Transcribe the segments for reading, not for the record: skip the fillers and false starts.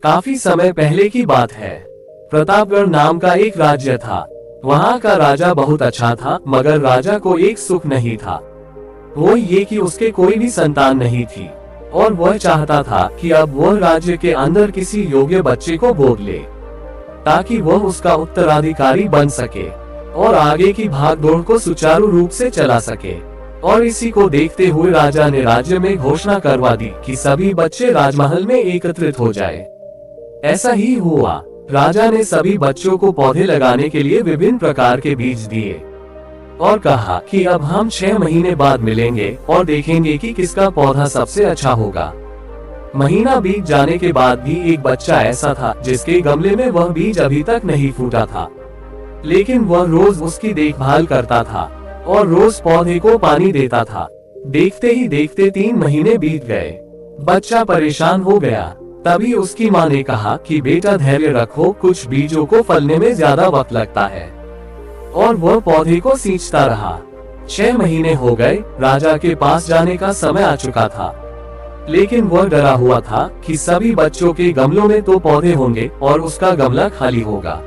काफी समय पहले की बात है। प्रतापगढ़ नाम का एक राज्य था। वहाँ का राजा बहुत अच्छा था, मगर राजा को एक सुख नहीं था। वो ये कि उसके कोई भी संतान नहीं थी और वह चाहता था कि अब वह राज्य के अंदर किसी योग्य बच्चे को गोद ले, ताकि वह उसका उत्तराधिकारी बन सके और आगे की भागदौड़ को सुचारू रूप से चला सके। और इसी को देखते हुए राजा ने राज्य में घोषणा करवा दी कि सभी बच्चे राजमहल में एकत्रित हो जाए। ऐसा ही हुआ। राजा ने सभी बच्चों को पौधे लगाने के लिए विभिन्न प्रकार के बीज दिए और कहा कि अब हम 6 महीने बाद मिलेंगे और देखेंगे कि किसका पौधा सबसे अच्छा होगा। महीना बीत जाने के बाद भी एक बच्चा ऐसा था जिसके गमले में वह बीज अभी तक नहीं फूटा था, लेकिन वह रोज उसकी देखभाल करता था और रोज पौधे को पानी देता था। देखते ही देखते 3 महीने बीत गए। बच्चा परेशान हो गया। तभी उसकी माँ ने कहा कि बेटा धैर्य रखो, कुछ बीजों को फलने में ज्यादा वक्त लगता है। और वह पौधे को सींचता रहा। 6 महीने हो गए। राजा के पास जाने का समय आ चुका था, लेकिन वह डरा हुआ था कि सभी बच्चों के गमलों में तो पौधे होंगे और उसका गमला खाली होगा।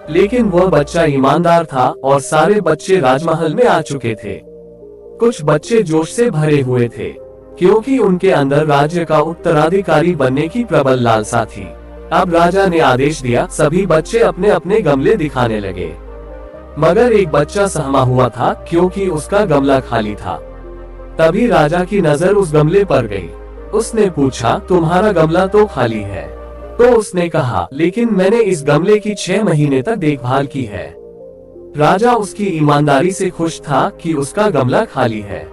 लेकिन वह बच्चा ईमानदार था और सारे बच्चे राजमहल में आ चुके थे। कुछ बच्चे जोश से भरे हुए थे, क्योंकि उनके अंदर राज्य का उत्तराधिकारी बनने की प्रबल लालसा थी। अब राजा ने आदेश दिया, सभी बच्चे अपने अपने गमले दिखाने लगे। मगर एक बच्चा सहमा हुआ था, क्योंकि उसका गमला खाली था। तभी राजा की नजर उस गमले पर गई। उसने पूछा, तुम्हारा गमला तो खाली है। तो उसने कहा, लेकिन मैंने इस गमले की 6 महीने तक देखभाल की है। राजा उसकी ईमानदारी से खुश था कि उसका गमला खाली है।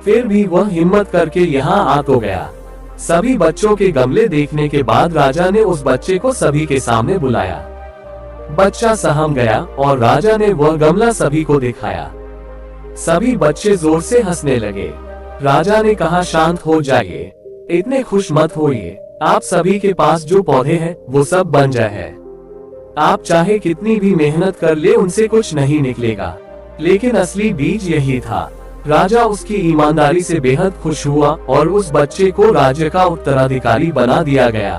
फिर भी वह हिम्मत करके यहाँ आ तो गया। सभी बच्चों के गमले देखने के बाद राजा ने उस बच्चे को सभी के सामने बुलाया। बच्चा सहम गया और राजा ने वह गमला सभी को दिखाया। सभी बच्चे जोर से हंसने लगे। राजा ने कहा, शांत हो जाइए, इतने खुश मत होइए। आप सभी के पास जो पौधे हैं वो सब बंजर है। आप चाहे कितनी भी मेहनत कर ले, उनसे कुछ नहीं निकलेगा। लेकिन असली बीज यही था। राजा उसकी ईमानदारी से बेहद खुश हुआ और उस बच्चे को राज्य का उत्तराधिकारी बना दिया गया।